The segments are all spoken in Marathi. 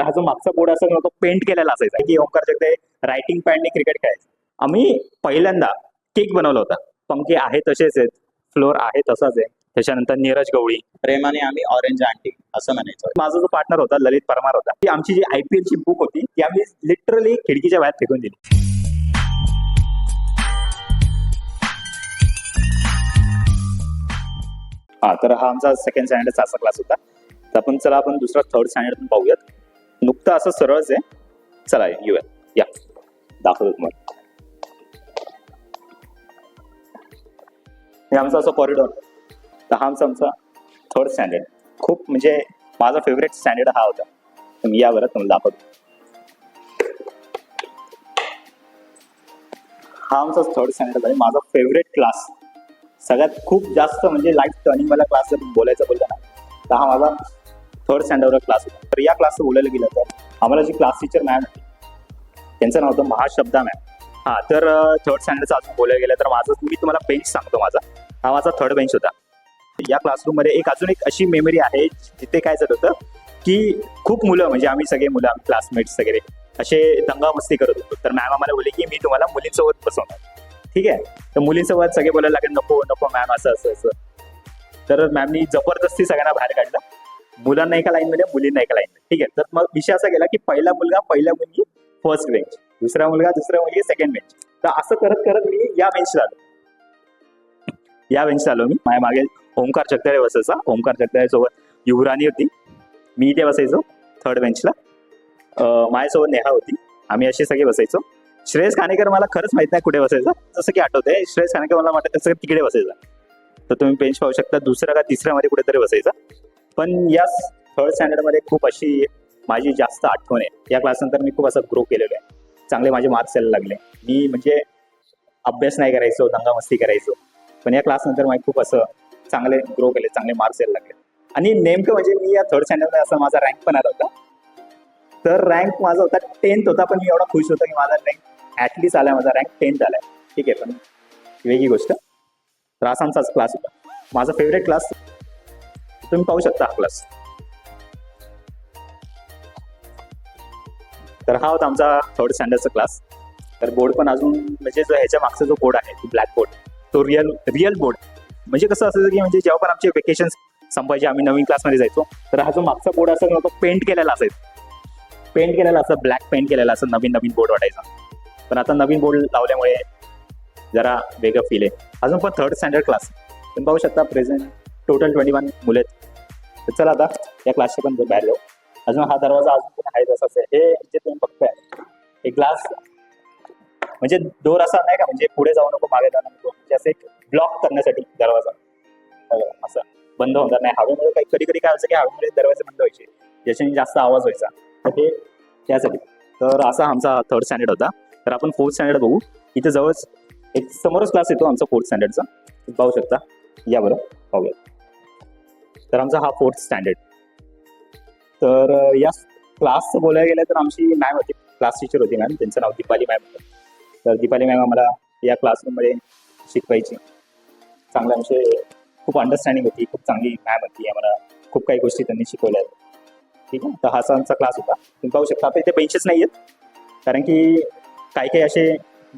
हा जो मागचा बोर्ड असायचा ना, तो पेंट केलेला असायचा की ओंकार जगदे रायटिंग पॅडने क्रिकेट खेळायचं. आम्ही पहिल्यांदा केक बनवला होता. पंखे आहे तसेच आहेत, फ्लोर आहे तसाच आहे. त्याच्यानंतर नीरज गवळी, प्रेमाने आम्ही ऑरेंज आंटी असं म्हणायचो. माझा जो पार्टनर होता ललित परमार होता. ती आमची जी IPL ची बुक होती ती आम्ही लिटरली खिडकीच्या बाहेर फेकून दिली. हा तर हा आमचा सेकंड स्टँडर्डचा असा क्लास होता. तर आपण दुसरा थर्ड स्टँडर्ड पाहूयात. नुकतं असं सरळच आहे. चला येऊया, या दाखवतो तुम्हाला. हे आमचा असं कॉरिडॉर. तर हा आमचा थर्ड स्टँडर्ड. खूप म्हणजे माझा फेवरेट स्टँडर्ड हा होता. तुम्ही या बरं, तुम्हाला दाखवतो. हा आमचा थर्ड स्टँडर्ड आहे. माझा फेवरेट क्लास, सगळ्यात खूप जास्त म्हणजे लाईफ टर्निंग वाला क्लास जर बोलायचं बोललं ना, तर हा माझा थर्ड स्टँडर्डचा क्लास होता. तर या क्लासचं बोलायला गेलं तर आम्हाला जी क्लास टीचर मॅम होती त्यांचं नाव होतं महाशब्दा मॅम. हा तर थर्ड स्टँडर्डचं अजून बोलायला गेलं तर मी तुम्हाला बेंच सांगतो. हा माझा थर्ड बेंच होता. या क्लासरूम मध्ये अजून एक अशी मेमरी आहे जिथे काय झालं होतं की खूप मुलं, म्हणजे आम्ही सगळे मुलं, आम्ही क्लासमेट्स वगैरे असे दंगा मस्ती करत होतो. तर मॅम आम्हाला बोलले की मी तुम्हाला मुलींसोबत बसवणार. ठीक आहे. तर मुलींसोबत सगळे बोलायला लागले नको नको मॅम असं असं असं. तर मॅमनी जबरदस्ती सगळ्यांना बाहेर काढलं. मुलांना एका लाईनमध्ये, मुलींना एका लाईनमध्ये. ठीक आहे. तर मग विषय असा गेला की पहिला मुलगा पहिल्या मुलगी फर्स्ट बेंच, दुसरा मुलगा दुसऱ्या मुलगी सेकंड बेंच. तर असं करत करत मी या बेंचला आलो. मी माझ्या मागे ओंकार जगदाळे बसायचा. ओंकार जगदाळे सोबत युवराणी होती. मी इथे बसायचो थर्ड बेंचला. माझ्यासोबत नेहा होती. आम्ही असे सगळे बसायचो. श्रेयस खानेकर मला खरंच माहित नाही कुठे बसायचा. जसं की आठवतंय श्रेयस खानेकर मला वाटतं तसं तिकडे बसायचा. तर तुम्ही बेंच पाहू शकता, दुसऱ्या का तिसऱ्या मध्ये कुठेतरी बसायचा. पण या थर्ड स्टँडर्ड मध्ये खूप अशी माझी जास्त आठवण आहे. या क्लासनंतर मी खूप असं ग्रो केलेलो आहे. चांगले माझे मार्क्स यायला लागले. मी म्हणजे अभ्यास नाही करायचो, दंगा मस्ती करायचो. पण या क्लास नंतर मला खूप असं चांगले ग्रो केले, चांगले मार्क्स यायला लागले. आणि नेमकं म्हणजे मी या थर्ड स्टँडर्डमध्ये असा माझा रँक पण आला होता. तर रँक माझा होता 10th होता. पण मी एवढा खुश होतो की माझा रँक ऍटलीस्ट आलाय, माझा रँक 10th आलाय. ठीक आहे. पण वेगळी गोष्ट. तर असा आमचाच क्लास होता, माझा फेवरेट क्लास. तुम्ही पाहू शकता हा क्लास. तर हा होता आमचा थर्ड स्टँडर्डचा क्लास. तर बोर्ड पण अजून म्हणजे जो ह्याच्या मागचा जो बोर्ड आहे तो ब्लॅक बोर्ड, तो रिअल बोर्ड. म्हणजे कसं असायचं की म्हणजे जेव्हा पण आमचे वेकेशन संपायचे, आम्ही नवीन क्लासमध्ये जायचो, तर हा जो मागचा बोर्ड असायचा तो पेंट केलेला असायचा. ब्लॅक पेंट केलेला असं नवीन बोर्ड वाटायचा. पण आता नवीन बोर्ड लावल्यामुळे जरा वेगळं फील आहे. अजून पण थर्ड स्टँडर्ड क्लास तुम्ही पाहू शकता. प्रेझेंट टोटल 21 मुलं आहेत. तर चला आता या क्लासचे पण बाहेर जाऊ. अजून हा दरवाजा अजून पण आहे तसाच आहे. हे जे तुम्ही बघताय हे ग्लास म्हणजे डोर असा नाही का, म्हणजे पुढे जाऊ नको मागे जाऊ नको, म्हणजे असं एक ब्लॉक करण्यासाठी दरवाजा असं बंद होणार नाही. हवेमुळे काही कधी कधी काय व्हायचं की हवेमुळे दरवाजे बंद व्हायचे, ज्याच्याने जास्त आवाज व्हायचा. तर हे त्यासाठी. तर असा आमचा थर्ड स्टँडर्ड होता. तर आपण फोर्थ स्टँडर्ड बघू. इथे जवळच एक समोरच क्लास येतो आमचा फोर्थ स्टँडर्डचा. पाहू शकता. या बरं पाहूया. तर आमचा हा फोर्थ स्टँडर्ड. तर या क्लासचं बोलायला गेलं तर आमची मॅम होती, क्लास टीचर होती मॅम. त्यांचं नाव दीपाली मॅम होतं. तर दीपाली मॅम आम्हाला या क्लासरूममध्ये शिकवायची. चांगलं आमचे खूप अंडरस्टँडिंग होती, खूप चांगली मॅम होती. आम्हाला खूप काही गोष्टी त्यांनी शिकवल्या. ठीक आहे. तर हा आमचा क्लास होता. तुम्ही पाहू शकता. आता इथे बेंचेस नाही आहेत, कारण की काही असे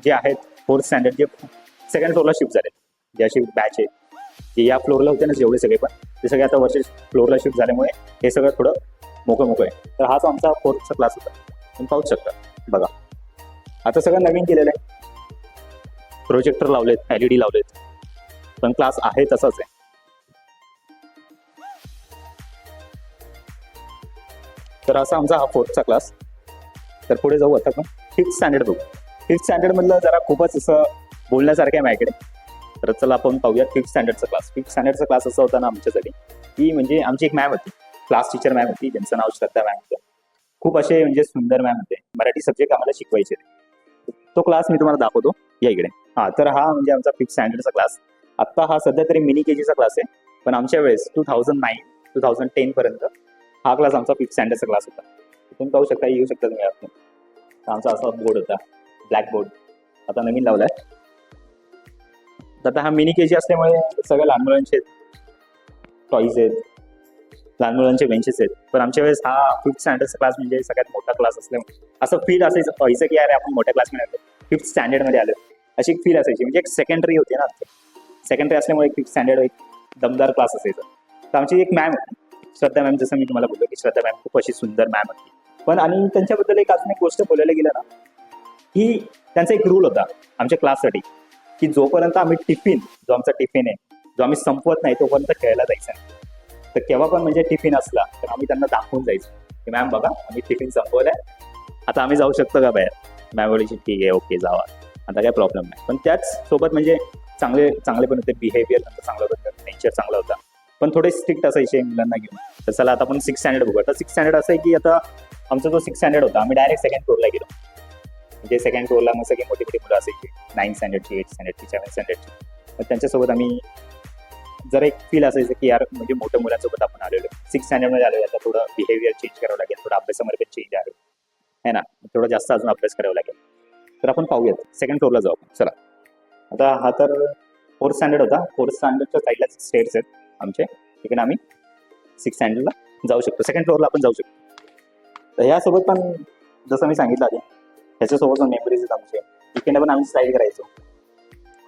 जे आहेत फोर्थ स्टँडर्ड जे सेकंड फ्लोअरला शिफ्ट झाले, जे अशी बॅच आहेत जे या फ्लोअरला होते ना, जेवढे सगळे पण ते सगळे आता वरच्या फ्लोअरला शिफ्ट झाल्यामुळे हे सगळं थोडं मोकळं आहे. तर हाच आमचा फोर्थचा क्लास होता. तुम्ही पाहू शकता. बघा आता सगळं नवीन केलेलं आहे. प्रोजेक्टर लावलेत, LED लावलेत, पण क्लास आहे तसाच आहे. तर असा आमचा हा फोर्थचा क्लास. तर पुढे जाऊ आता आपण फिफ्थ स्टँडर्ड बघू. फिफ्थ स्टँडर्ड मधलं जरा खूपच असं बोलण्यासारखं आहे माझ्याकडे. तर चला आपण पाहूया फिफ्थ स्टँडर्डचा क्लास. फिफ्थ स्टँडर्डचा क्लास असा होता ना आमच्यासाठी की म्हणजे आमची एक मॅम होती, क्लास टीचर मॅम होती, ज्यांचं नाव श्रद्धा मॅम होतं. खूप असे म्हणजे सुंदर मॅम होते. मराठी सब्जेक्ट आम्हाला शिकवायचे. तो क्लास मी तुम्हाला दाखवतो. या इकडे. तर हा म्हणजे आमचा फिफ्थ स्टँडर्डचा क्लास. आता हा सध्या तरी मिनी KGचा क्लास आहे. पण आमच्या वेळेस 2009-2010 पर्यंत हा क्लास आमचा फिफ्थ स्टँडर्डचा क्लास होता. तुम्ही पाहू शकता, येऊ शकता तुम्ही आपण. आमचा असा बोर्ड होता, ब्लॅक बोर्ड. आता नवीन लावलाय. आता हा मिनी KG असल्यामुळे सगळ्या लहान मुलांचे टॉईज आहेत. लहान मुलांचे बेंचेस आहेत. पण आमच्या वेळेस हा 5th स्टँडर्डचा क्लास म्हणजे सगळ्यात मोठा क्लास असल्यामुळे असं फील असायचं व्हायचं की अरे आपण मोठ्या क्लासमध्ये आलो, 5th स्टँडर्डमध्ये आलो, अशी एक फील असायची. म्हणजे एक सेकंडरी होती ना, सेकंडरी असल्यामुळे एक 5th स्टँडर्ड एक दमदार क्लास असायचा. तर आमची एक मॅम होती श्रद्धा मॅम, जसं मी तुम्हाला बोललो की श्रद्धा मॅम खूप अशी सुंदर मॅम होती. पण आणि त्यांच्याबद्दल एक अजून एक गोष्ट बोलायला गेलं ना, की त्यांचा एक रूल होता आमच्या क्लाससाठी की जोपर्यंत आम्ही जो आमचा टिफिन आहे जो आम्ही संपवत नाही तोपर्यंत खेळायला जायचं नाही. तर केव्हा पण म्हणजे टिफिन असला तर आम्ही त्यांना दाखवून जायचो की मॅम बघा आम्ही टिफिन संपवलाय, आता आम्ही जाऊ शकतो का बाहेर. मॅम बोलायची ठीक आहे, ओके जावा, आता काही प्रॉब्लेम नाही. पण त्याच सोबत म्हणजे चांगले पण होते, बिहेवियर त्यांचं चांगलं होतं, नेचर चांगला होता. पण थोडे स्ट्रिक्ट असायचे मुलांना घेऊन. तर चला आता आपण 6th स्टँडर्ड बघू. आता 6th स्टँडर्ड असं आहे की आता आमचा जो 6th स्टँडर्ड होता आम्ही डायरेक्ट सेकंड फ्लोअरला गेलो. म्हणजे सेकंड फ्लोअरला मग सगळी मोठी मुलं असायची, 9th स्टँडर्डची, 8th स्टँडर्डची, 7th स्टँडर्डची. मग त्यांच्यासोबत आम्ही जरा एक फील असायचं की यार म्हणजे मोठ्या मुलांसोबत आपण आलेलो. 6th स्टँडर्डमध्ये आलेलो, आता थोडं बिहेवियर चेंज करावं लागेल, थोडं अभ्यासामध्ये पण चेंज आहे ना, थोडं जास्त अजून अभ्यास करावा लागेल. तर आपण पाहूयात सेकंड फ्लोअरला जाऊ आपण. चला आता हा तर 4th स्टँडर्ड होता. 4th स्टँडर्डच्या साईडला स्टेअर्स आहेत आमचे, तिकडे आम्ही 6th स्टँडर्डला जाऊ शकतो, सेकंड फ्लोअरला आपण जाऊ शकतो. तर ह्यासोबत पण जसं मी सांगितलं आधी ह्याच्यासोबत पण मेमरीज आहेत आमचे. तिकडे पण आम्ही स्लाईड करायचो,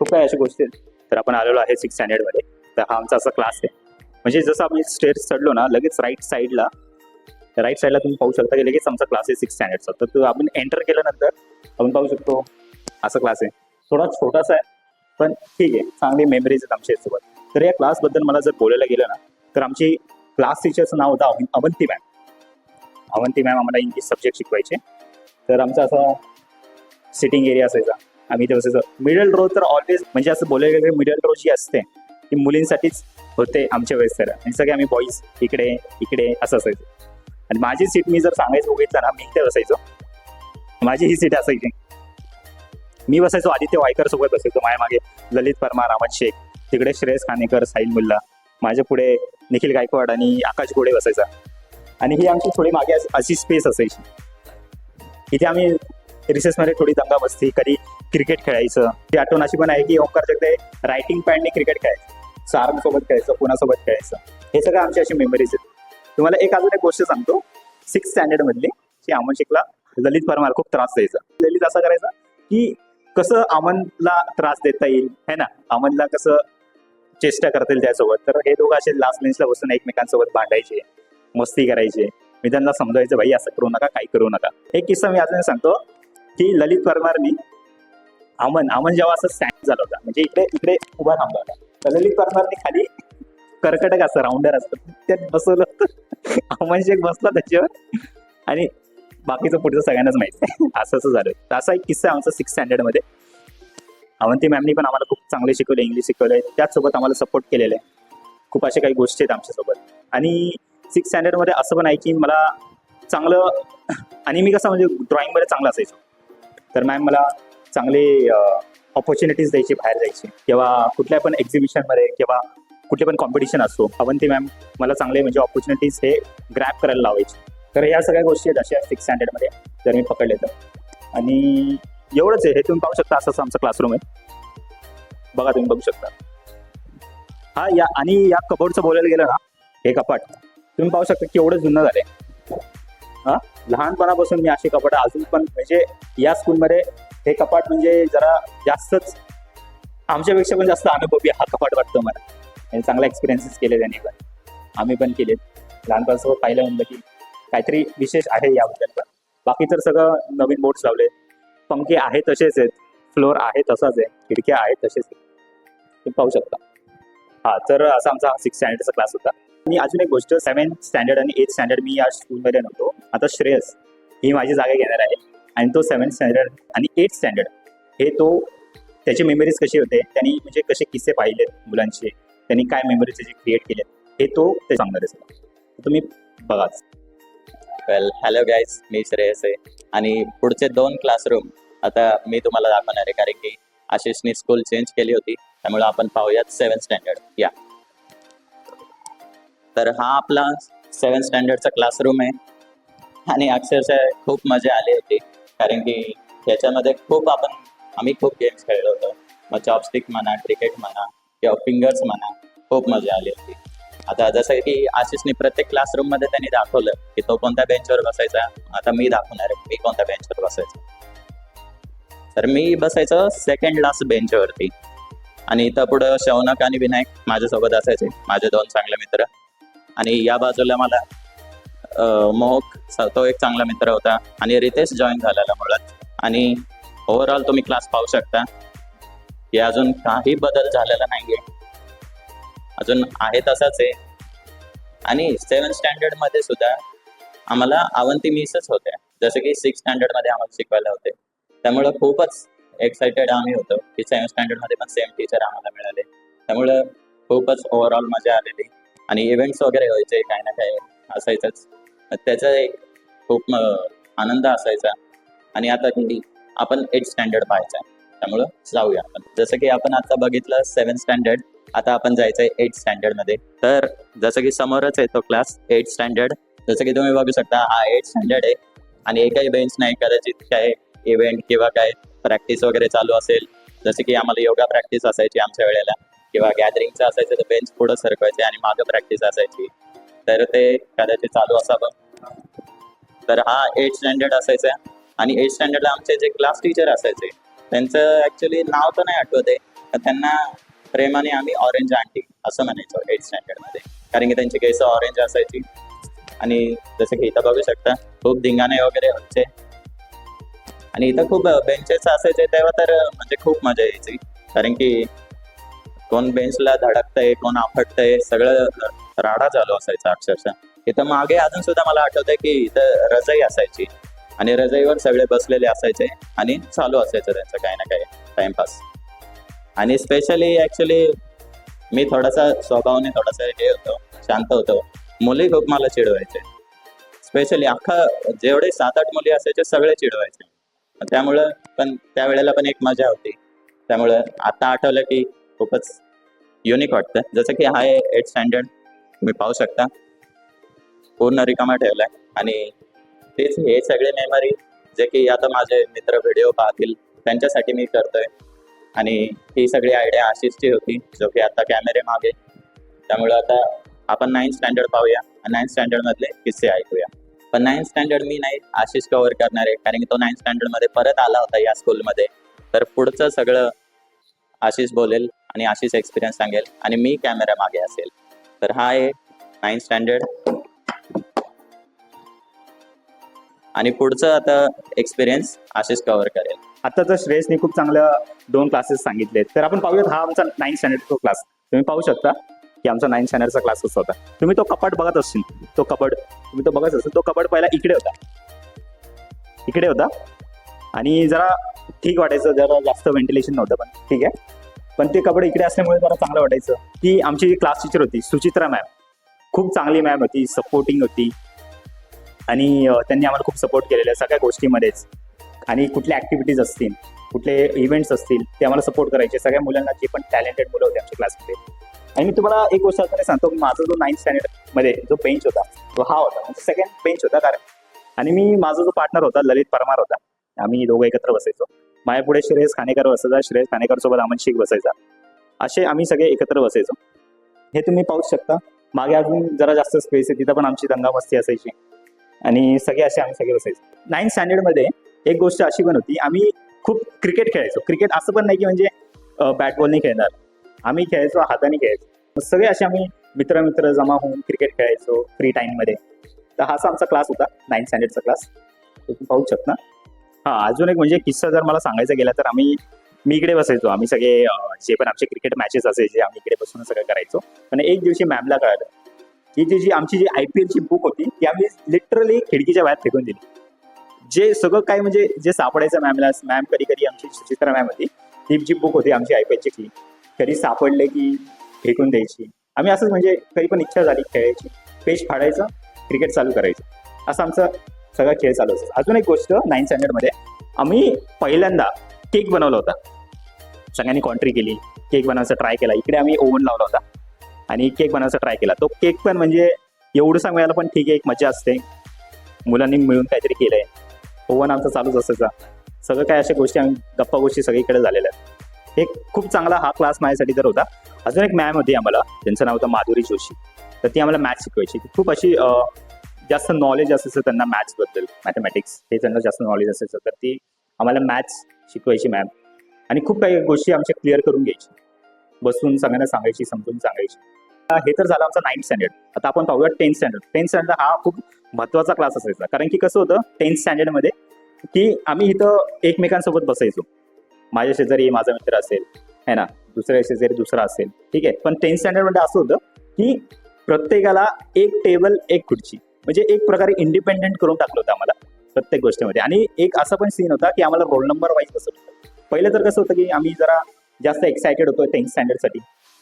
खूप काही अशा गोष्टी आहेत. तर आपण आलेलो आहे 6th स्टँडर्डमध्ये. तर हा आमचा असा क्लास आहे. म्हणजे जसं आम्ही स्टेअर्स चढलो ना, लगेच राईट साईडला तुम्ही पाहू शकता की लगेच आमचा क्लास आहे 6th स्टँडर्डचा. तर तो आपण एंटर केल्यानंतर आपण पाहू शकतो असा क्लास आहे. थोडा छोटासा आहे पण ठीक आहे, चांगली मेमरीज आहेत आमच्या सोबत. तर या क्लासबद्दल मला जर बोलायला गेलं ना, तर आमची क्लास टीचरचं नाव होतं अवंती मॅम. अवंती मॅम आम्हाला इंग्लिश सब्जेक्ट शिकवायचे. तर आमचा असा सिटिंग एरिया असायचा, आम्ही ते बसायचं. मिडल रो तर ऑलवेज म्हणजे असं बोलायला गेलं मिडल रो जी असते ती मुलींसाठीच होते आमच्या वेळेस. तर आणि सगळे आम्ही बॉईज इकडे असं असायचं. आणि माझी सीट मी जर सांगायचं बघितलं ना, मी इथे बसायचो. माझी ही सीट असायची, मी बसायचो आदित्य वायकर सोबत बसायचो. माझ्या मागे ललित परमार, अहमद शेख, तिकडे श्रेयस खानेकर, साहिल मुल्ला, माझ्या पुढे निखिल गायकवाड आणि आकाश गोडे बसायचा. आणि ही आमची थोडी मागे अशी स्पेस असायची. इथे आम्ही रिसेसमध्ये थोडी दंगा बसती, कधी क्रिकेट खेळायचं. ती आठवण अशी पण आहे की ओंकार जगदे रायटिंग पॅडने क्रिकेट खेळायचं, सारंगसोबत खेळायचं, पुण्यासोबत खेळायचं. हे सगळं आमची अशी मेमरीज आहेत. तुम्हाला एक अजून एक गोष्ट सांगतो, 6th स्टँडर्ड मधली की अमन शेखला ललित परमार खूप त्रास द्यायचा. ललित असा करायचा की कसं अमनला त्रास देता येईल है ना, अमनला कसं चेष्टा करता येईल त्यासोबत. तर हे दोघं असे लास्ट बेंचला बसून एकमेकांसोबत भांडायचे, मस्ती करायचे. मी त्यांना समजायचं भाई असं करू नका, काही करू नका. एक किस्सा मी अजून सांगतो की ललित परमारनी अमन जेव्हा असं स्टँड झाला होता, म्हणजे इकडे उभा थांबला होता, तर ललित परमारनी खाली कर्कटक असतं, राऊंडर असतं, त्यात बसवलं होतं. अमन शेख बसला त्याच्यावर आणि बाकीचं पुढचं सगळ्यांनाच माहिती आहे. असं झालं. तर असा एक किस्सा आहे आमचा 6th स्टँडर्डमध्ये. अवंती मॅमनी पण आम्हाला खूप चांगले शिकवले, इंग्लिश शिकवलंय, त्याचसोबत आम्हाला सपोर्ट केलेलं आहे. खूप अशा काही गोष्टी आहेत आमच्यासोबत. आणि 6th स्टँडर्डमध्ये असं पण आहे की मला चांगलं, आणि मी कसं म्हणजे ड्रॉइंगमध्ये चांगलं असायचो. तर मॅम मला चांगले ऑपॉर्च्युनिटीज द्यायची, बाहेर जायची किंवा कुठल्या पण एक्झिबिशनमध्ये किंवा कुठले पण कॉम्पिटिशन असतो, अवंती मॅम मला चांगले म्हणजे ऑपॉर्च्युनिटीज हे ग्रॅब करायला लावायचे. तर या सगळ्या गोष्टी आहेत अशा 6th स्टँडर्डमध्ये जर मी पकडले तर. आणि एवढंच आहे, हे तुम्ही पाहू शकता. असंच आमचा क्लासरूम आहे, बघा तुम्ही बघू शकता. हा आणि या कबोर्डचं बोलायला गेलं ना, हे कपाट तुम्ही पाहू शकता की एवढं जुनं झालंय. हा, लहानपणापासून मी असे कपाट अजून पण म्हणजे या स्कूलमध्ये हे कपाट म्हणजे जरा जास्तच आमच्यापेक्षा पण जास्त अनुभवी हा कपाट वाटतो मला. आणि चांगला एक्सपिरियन्सेस केले त्यांनी पण, आम्ही पण केलेत. लहानपणासोबत पाहिलं म्हणलं की काहीतरी विशेष आहे याबद्दल. पण बाकी तर सगळं नवीन बोर्ड्स लावले, पंखे आहे तसेच आहेत, फ्लोअर आहे तसाच आहे, खिडक्या आहेत तसेच आहेत, तुम्ही पाहू शकता. हा, तर असा आमचा 6th स्टँडर्डचा क्लास होता. आणि अजून एक गोष्ट, 7th स्टँडर्ड आणि 8th स्टँडर्ड मी या स्कूलमध्ये नव्हतो. आता श्रेयस ही माझी जागा घेणार आहे आणि तो 7th स्टँडर्ड आणि 8th स्टँडर्ड हे त्याचे मेमरीज कसे होते, त्यांनी म्हणजे कसे किस्से पाहिलेत मुलांचे, त्यांनी काय मेमरीज त्याचे क्रिएट केलेत, हे ते सांगणार आहे. तुम्ही बघाच. वेल, हॅलो गाईज, मी श्रेयस आहे. आणि पुढचे 2 क्लासरूम आता मी तुम्हाला दाखवणार आहे, कारण की आशिषनी स्कूल चेंज केली होती. त्यामुळे आपण पाहूयात 7th स्टँडर्ड. या, तर हा आपला 7th स्टँडर्डचा क्लासरूम आहे. आणि अक्षरशः खूप मजा आली होती, कारण की ह्याच्यामध्ये आम्ही खूप गेम्स खेळलो होतो. मग चॉपस्टिक म्हणा, क्रिकेट म्हणा किंवा फिंगर्स म्हणा, खूप मजा आली होती. आता जसं की आशिषने प्रत्येक क्लासरूम मध्ये त्यांनी दाखवलं की तो कोणत्या बेंचवर बसायचा. आता मी दाखवणार आहे मी कोणत्या बेंचवर बसायचो. तर मी बसायचो सेकंड लास्ट बेंचवरती आणि इथं पुढं शौनक आणि विनायक माझ्यासोबत असायचे, माझे दोन चांगले मित्र. आणि या बाजूला मला मोहक तो एक चांगला मित्र होता आणि रितेश जॉईन झालेला मुळात. आणि ओव्हरऑल तुम्ही क्लास पाहू शकता की अजून काही बदल झालेला नाहीये, अजून आहे तसाच आहे. आणि 7th स्टँडर्ड मध्ये सुद्धा आम्हाला अवंती मिसच होत्या, जसं की 6th स्टँडर्ड मध्ये आम्हाला शिकवायला होते. त्यामुळं खूपच एक्साइटेड आम्ही होतो की 7th स्टँडर्ड मध्ये पण सेम टीचर आम्हाला मिळाले. त्यामुळं खूपच ओव्हरऑल मजा आलेली. आणि इव्हेंट्स वगैरे व्हायचे, काही ना काही असायचंच, त्याचा एक खूप आनंद असायचा. आणि आता की आपण 8th स्टँडर्ड पाहायचं आहे, त्यामुळं जाऊया आपण. जसं की आपण आता बघितलं 7th स्टँडर्ड, आता आपण जायचंय 8th स्टँडर्ड मध्ये. तर जसं की समोरच आहे तो क्लास 8th स्टँडर्ड. जसं की तुम्ही बघू शकता हा 8th स्टँडर्ड आहे आणि एकही बेंच नाही. कदाचित काय इव्हेंट किंवा काय प्रॅक्टिस वगैरे चालू असेल, जसं की आम्हाला योगा प्रॅक्टिस असायची आमच्या वेळेला, किंवा गॅदरिंगचं असायचं तर बेंच पुढं सरकवायचे आणि मागं प्रॅक्टिस असायची, तर ते कदाचित चालू असावं. तर हा 8th स्टँडर्ड असायचा. आणि 8th स्टँडर्डला आमचे जे क्लास टीचर असायचे त्यांचं ऍक्च्युली नाव तर नाही आठवत आहे, तर त्यांना प्रेमाने आम्ही ऑरेंज आंटी असं म्हणायचो 8th स्टँडर्ड मध्ये, कारण की त्यांची केस ऑरेंज असायची. आणि जसं की इथं बघू शकता खूप धिंगाणे वगैरे व्हायचे आणि इथं खूप बेंचेस असायचे. तेव्हा तर म्हणजे खूप मजा यायची, कारण की कोण बेंचला धडकतंय कोण आपटतंय सगळं राडा चालू असायचा अक्षरशः. इथं मागे अजून सुद्धा मला आठवतंय की इथं रजाई असायची आणि रजाईवर सगळे बसलेले असायचे आणि चालू असायचं त्यांचं काही ना काही टाइमपास. आणि स्पेशली ऍक्च्युली मी थोडासा स्वभावाने थोडासा हे होतो, शांत होतो. मुली खूप मला चिडवायचे, स्पेशली अख्खा जेवढे 7-8 मुली असायचे सगळे चिडवायचे. त्यामुळं पण त्यावेळेला पण एक मजा होती. त्यामुळं आता आठवलं की खूपच युनिक वाटतं. जसं की हा आहे 8th स्टँडर्ड, तुम्ही पाहू शकता पूर्ण रिकामा ठेवलाय. आणि तेच हे सगळे मेमरी जे की आता माझे मित्र व्हिडिओ पाहतील त्यांच्यासाठी मी करतोय. आणि ही सगळी आयडिया आशिषची होती, जो की आता कॅमेरे मागे. त्यामुळे आता आपण 9th स्टँडर्ड पाहूया आणि 9th स्टँडर्ड मधले किस्से ऐकूया. पण 9th स्टँडर्ड मी नाही, आशिष कव्हर करणार आहे, कारण की तो 9th स्टँडर्ड मध्ये परत आला होता या स्कूलमध्ये. तर पुढचं सगळं आशिष बोलेल आणि आशिष एक्सपिरियन्स सांगेल आणि मी कॅमेरा मागे असेल. तर हा आहे 9th स्टँडर्ड आणि पुढचं आता एक्सपिरियन्स आशिष कव्हर करेल. आता तर श्रेयसने खूप चांगल्या 2 क्लासेस सांगितलेत, तर आपण पाहूयात हा आमचा 9th स्टँडर्डचा क्लास. तुम्ही पाहू शकता की आमचा 9th स्टँडर्डचा क्लास कसा होता. तुम्ही तो कपाट बघत असतील, तो कपाट तुम्ही तो बघत असेल, तो कपाट पहिला इकडे होता आणि जरा ठीक वाटायचं, जरा जास्त व्हेंटिलेशन नव्हतं, पण ठीक आहे. पण ते कपाट इकडे असल्यामुळे जरा चांगलं वाटायचं. की आमची जी क्लास टीचर होती सुचित्रा मॅम, खूप चांगली मॅम होती, सपोर्टिंग होती आणि त्यांनी आम्हाला खूप सपोर्ट केलेला सगळ्या गोष्टीमध्येच. आणि कुठल्या ऍक्टिव्हिटीज असतील, कुठले इव्हेंट्स असतील, ते आम्हाला सपोर्ट करायचे सगळ्या मुलांना, जे पण टॅलेंटेड मुलं होते आमच्या क्लासमध्ये. आणि मी तुम्हाला एक गोष्ट असताना सांगतो, माझा जो 9th स्टँडर्ड मध्ये जो बेंच होता तो हा होता, म्हणजे सेकंड बेंच होता. कारण आणि मी माझा जो पार्टनर होता ललित परमार होता, आम्ही दोघं एकत्र बसायचो. माझ्या पुढे श्रेयस खानेकर बसायचा, श्रेयस खानेकर सोबत अमन शेख बसायचा, असे आम्ही सगळे एकत्र बसायचो. हे तुम्ही पाहू शकता. मागे अजून जरा जास्त स्पेस आहे, तिथं पण आमची दंगामस्ती असायची आणि सगळे आम्ही सगळे बसायचो. 9th स्टँडर्ड मध्ये एक गोष्ट अशी पण होती, आम्ही खूप क्रिकेट खेळायचो. क्रिकेट असं पण नाही की म्हणजे बॅट बॉलने खेळणार, आम्ही खेळायचो हाताने खेळायचो. सगळे असे आम्ही मित्र जमा होऊन क्रिकेट खेळायचो फ्री टाइम मध्ये. तर हाचा आमचा क्लास होता 9th स्टँडर्डचा क्लास, तुम्ही पाहू शकता. हा अजून एक म्हणजे किस्सा जर मला सांगायचा गेला तर मी इकडे बसायचो. आम्ही सगळे जे पण आमचे क्रिकेट मॅचेस असायचे आम्ही इकडे बसून सगळं करायचो. पण एक दिवशी मॅमला कळालं की जी आमची जी IPL ची बुक होती ती आम्ही लिटरली खिडकीच्या बाहेर फेकून दिली. जे सगळं काय म्हणजे जे सापडायचं मॅमला, मॅम कधी आमची सुचित्रा मॅम होती, ती जी बुक होती आमची IPL ची, कधी सापडले की फेकून द्यायची. आम्ही असंच म्हणजे कधी पण इच्छा झाली खेळायची, पेज फाडायचं, क्रिकेट चालू करायचं, असं आमचा सगळा खेळ चालू असतो. अजून एक गोष्ट 9th स्टँडर्ड मध्ये आम्ही पहिल्यांदा केक बनवला होता. सगळ्यांनी कॉन्ट्री केली, केक बनवायचा ट्राय केला. इकडे आम्ही ओव्हन लावला होता आणि केक बनवायचा ट्राय केला. तो केक पण म्हणजे एवढंसा मिळाला, पण ठीक आहे, एक मजा असते, मुलांनी मिळून काहीतरी केलंय. ओव्हन आमचा चालूच असायचा. सगळं काय अशा गोष्टी आम्ही गप्पा गोष्टी सगळीकडे झालेल्या आहेत. एक खूप चांगला हा क्लास माझ्यासाठी तर होता. अजून एक मॅम होती आम्हाला, त्यांचं नाव होतं माधुरी जोशी. तर ती आम्हाला मॅथ्स शिकवायची. ती खूप अशी जास्त नॉलेज असायचं त्यांना मॅथ्सबद्दल, मॅथमॅटिक्स हे त्यांना जास्त नॉलेज असायचं. तर ती आम्हाला मॅथ्स शिकवायची मॅम. आणि खूप काही गोष्टी आमच्या क्लिअर करून घ्यायची, बसून सगळ्यांना सांगायची, समजून सांगायची. हे तर झालं आमचं 9th स्टँडर्ड. आता आपण पाहूया 10th स्टँडर्ड. 10th स्टँडर्ड हा खूप महत्त्वाचा क्लास असायचा. कारण की कसं होतं 10th स्टँडर्डमध्ये की आम्ही इथं एकमेकांसोबत बसायचो. माझ्या शेजारी माझा मित्र असेल है ना, दुसऱ्या शेजारी दुसरा असेल, ठीक आहे. पण 10th स्टँडर्डमध्ये असं होतं की प्रत्येकाला एक टेबल एक खुर्ची, म्हणजे एक प्रकारे इंडिपेंडेंट करून टाकलं होतं आम्हाला प्रत्येक गोष्टीमध्ये. आणि एक असा पण सीन होता की आम्हाला रोल नंबर वाईज बसवलं होतं. पहिलं तर कसं होतं की आम्ही जरा जास्त एक्सायटेड होतो 10th स्टँडर्डसाठी,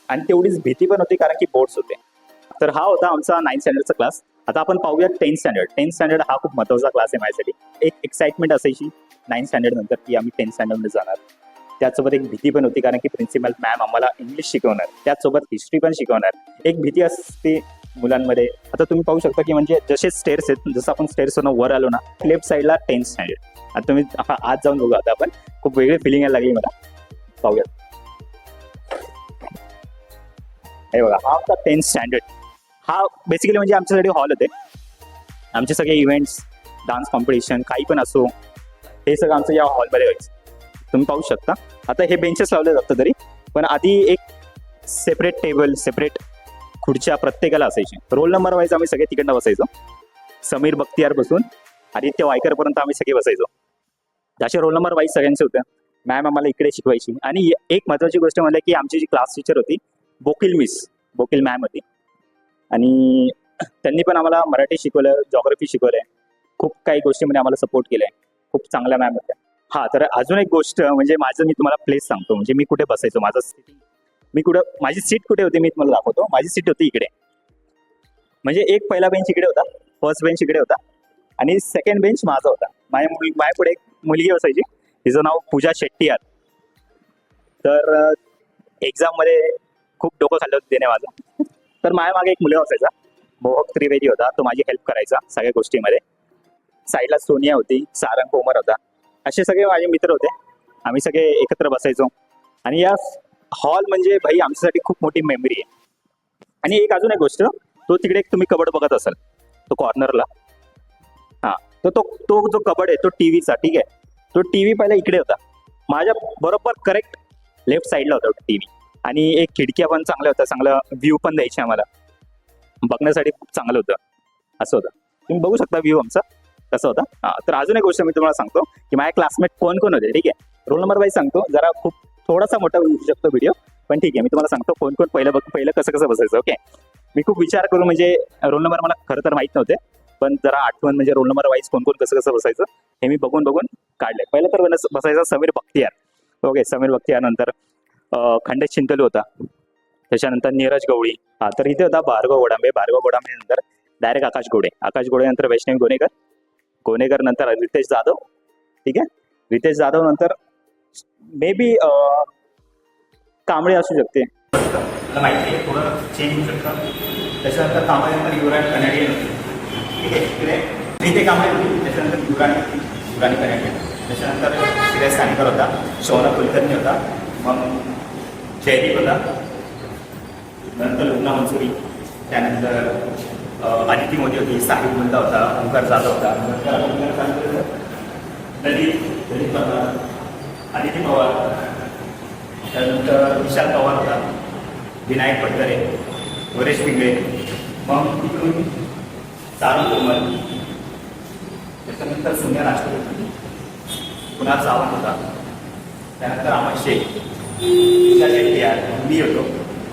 आणि तेवढीच भीती पण होती कारण की बोर्ड्स होते. तर हा होता आमचा 9th स्टँडर्डचा क्लास. आता आपण पाहूया 10th स्टँडर्ड. 10th स्टँडर्ड हा खूप महत्त्वाचा क्लास आहे माझ्यासाठी. एक एक्साइटमेंट असायची 9th स्टँडर्ड नंतर की आम्ही 10th स्टँडर्डमध्ये जाणार. त्याचसोबत एक भीती पण होती कारण की प्रिन्सिपल मॅम आम्हाला इंग्लिश शिकवणार, त्याचसोबत हिस्ट्री पण शिकवणार. एक भीती असते मुलांमध्ये. आता तुम्ही पाहू शकता की म्हणजे जसे स्टेअर्स आहेत, जसं आपण स्टेअर्सवरून वर आलो ना, लेफ्ट साईडला 10th स्टँडर्ड. आता तुम्ही आज जाऊन बघू. आता आपण खूप वेगळी फिलिंग यायला लागली मला. पाहूयात. हे बघा, हा होता 10th स्टँडर्ड. हा बेसिकली म्हणजे आमच्यासाठी हॉल होते. आमचे सगळे इव्हेंट्स, डान्स कॉम्पिटिशन काही पण असो, हे सगळं आमचं या हॉलमध्ये व्हायचं. तुम्ही पाहू शकता. आता हे बेंचेस लावले जातं तरी, पण आधी एक सेपरेट टेबल, सेपरेट खुर्च्या प्रत्येकाला असायची. रोल नंबर वाईज आम्ही सगळे तिकडनं बसायचो. समीर बख्तियार बसून आदित्य वायकरपर्यंत आम्ही सगळे बसायचो. असे रोल नंबर वाईज सगळ्यांचे होते. मॅम आम्हाला इकडे शिकवायची. आणि एक महत्त्वाची गोष्ट म्हणजे की आमची जी क्लास टीचर होती बोकील मिस, बोकील मॅम होती. आणि त्यांनी पण आम्हाला मराठी शिकवलं, जॉग्राफी शिकवलंय, खूप काही गोष्टीमध्ये आम्हाला सपोर्ट केलंय. खूप चांगल्या मॅम होत्या. हा, तर अजून एक गोष्ट म्हणजे माझं, मी तुम्हाला प्लेस सांगतो. म्हणजे मी कुठे बसायचो, माझं सीटिंग, मी कुठं, माझी सीट कुठे होती मी तुम्हाला दाखवतो. माझी सीट होती इकडे. म्हणजे एक पहिला बेंच इकडे होता, फर्स्ट बेंच इकडे होता, आणि सेकंड बेंच माझा होता. माझ्या पुढे एक मुलगी बसायची, तिचं नाव पूजा शेट्टी आहे. तर एक्झाममध्ये खूप डोकं खाल्लं होतं तिने माझं. तर माझ्या मागे एक मुलगा असायचा, मोहक त्रिवेदी होता. तो माझी हेल्प करायचा सगळ्या गोष्टीमध्ये. साईडला सोनिया होती, सारंग कोमर होता. असे सगळे माझे मित्र होते. आम्ही सगळे एकत्र बसायचो. आणि या हॉल म्हणजे भाई आमच्यासाठी खूप मोठी मेमरी आहे. आणि एक अजून एक गोष्ट, तो तिकडे एक तुम्ही कबड बघत असाल, तो कॉर्नरला, हा, तो तो तो जो कबड आहे तो टीव्हीचा, ठीक आहे. तो टीव्ही पहिला इकडे होता, माझ्या बरोबर करेक्ट लेफ्ट साईडला होता तो टीव्ही. आणि एक खिडक्या पण चांगल्या होत्या, चांगलं व्ह्यू पण द्यायचे आम्हाला, बघण्यासाठी खूप चांगलं होतं. असं होतं. तुम्ही बघू शकता व्ह्यू आमचा कसं होता. हा, तर अजून एक गोष्ट मी तुम्हाला सांगतो की माझे क्लासमेट कोण कोण होते, ठीक आहे. रोल नंबर वाईज सांगतो, जरा खूप थोडासा मोठा होऊ शकतो व्हिडिओ, पण ठीक आहे. मी तुम्हाला सांगतो कोण कोण पहिलं कसं कसं बसायचं. ओके, मी खूप विचार करून, म्हणजे रोल नंबर मला खरं तर माहित नव्हते, पण जरा आठवण, म्हणजे रोल नंबर वाईज कोण कोण कसं कसं बसायचं हे मी बघून काढलंय. पहिलं तर बसायचा समीर बख्तियार. ओके, समीर बख्तियार नंतर खंडेश चिंतलू होता, त्याच्यानंतर नीरज गवळी. हा, तर इथे होता भार्गव गोडांबे. भार्गव गोडांबे नंतर डायरेक्ट आकाश गोडे नंतर वैष्णवी गोनेकर नंतर रितेश जाधव, ठीक आहे. रितेश जाधव नंतर मे बी कांबळे असू शकते, मला माहिती आहे, थोडं चेंज होऊ शकतं. त्याच्यानंतर कांबळे नंतर युवराज कनेडियन, ठीक आहे. इथे कांबळे होती, त्याच्यानंतर युवराणी कनेडियन, त्याच्यानंतर श्रेयस कानेकर होता, शौनक कुलकर्णी होता, मग जयदीप होता, नंतर लुगना मंसुरी, त्यानंतर आदिती मोदी होती, साहिब मुल्ला होता, ओंकार जाधव होता, ललित पवार, आदिती पवार, त्यानंतर विशाल पवार होता, विनायक पटकरे, वरेश पिंगळे, मग तिकडून सारंग कोमल, त्याच्यानंतर सोनिया राष्ट्रपती, कुणाल सावंत होता, त्यानंतर अमर शेख, पूजा शेट्टी आहे, मी होतो,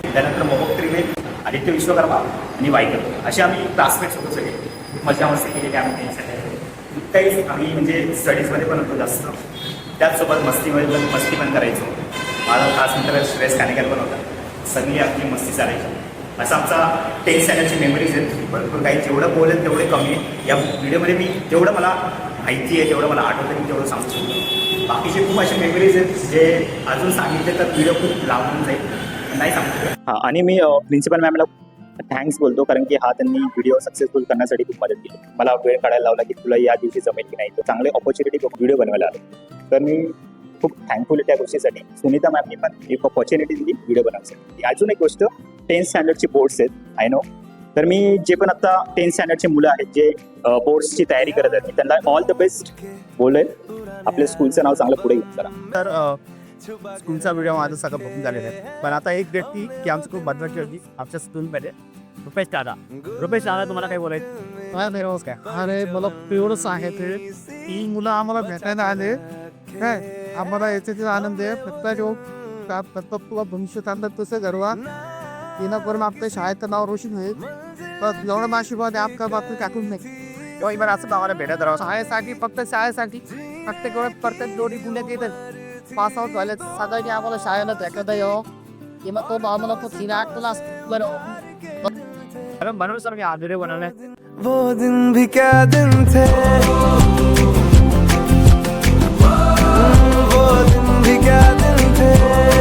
त्यानंतर मोहक त्रिवेदी, आदित्य विश्वकर्मा आणि वायकर. असे आम्ही क्लासमेट्स होतो सगळे. खूप मजा मस्ती केलेली आम्ही त्यांच्यासाठी. काही आम्ही म्हणजे स्टडीजमध्ये पण होतो जास्त, त्याचसोबत मस्ती पण करायचो. माझा खास मित्र श्रेयस कानेकर पण होता. सगळी आपली मस्ती चालायची. असा आमचा 10th स्टँडर्डची मेमरीज आहेत. भरपूर काही, जेवढं बोलेल तेवढे कमी आहे. या व्हिडिओमध्ये मी जेवढं मला माहिती आहे, जेवढं मला आठवतं मी तेवढं सांगू शकतो. बाकीचे खूप असे मेमरीज आहेत जे अजून सांगितले तर व्हिडिओ खूप लांबून जाईल, नाही सांगतो. हां, आणि मी प्रिन्सिपल मॅमला थँक्स बोलतो, कारण की त्यांनी व्हिडिओ सक्सेसफुल करण्यासाठी खूप मदत केली. मला वेळ काढायला लावला की तुला या दिवशी जमेल की नाही, तर चांगले ऑपॉर्च्युनिटी व्हिडिओ बनवायला आले. तर मी खूप थँकफुल आहे त्या गोष्टीसाठी. सुनीता मॅमनी पण एक ऑपॉर्च्युनिटी दिली व्हिडिओ बनवण्यासाठी. अजून एक गोष्ट, 10th स्टँडर्डची बोर्ड्स आहेत, आय नो, तर मी जे पण आता 10th स्टँडर्डचे मुलं आहेत जे बोर्ड्सची तयारी करत आहेत मी त्यांना ऑल द बेस्ट बोलेल. आपल्या स्कूलचं नाव चांगलं पुढे घेऊन चला. तर स्कूलचा व्हिडिओ माझं सगळं बघून झालेलं आहे. पण आता एक व्यक्ती की आमची खूप महत्वाची होती आमच्या स्कूलमध्ये, रुपेश दादा. रुपेश दादा, तुम्हाला काय बोलायचं? काय अरे मला एवढं सांगायचं की मुलं आम्हाला भेटायला आले काय, आम्हाला याच्यातील आनंद आहे. फक्त तुला भविष्य चांगलं तसं घरवा येणं करून आपल्या शाळेचं नाव रोशन होईल. बस एवढं आशीर्वाद आहे, आपका बाकी टाकून नाही. तो इबर असं गावाला भेटत राहा. शाळेसाठी फक्त प्रत्येक वेळेस प्रत्येक जोडी गुन्ह्यात येतात. पास आउट व्हायला साधा की आम्हाला शाळेला भेटत आहे की मग तो आम्हाला तो 3-8 क्लास कारण म्हणून सर मी आधुरे बनवले. वो दिन भी क्या दिन थे, वो दिन भी क्या दिन थे.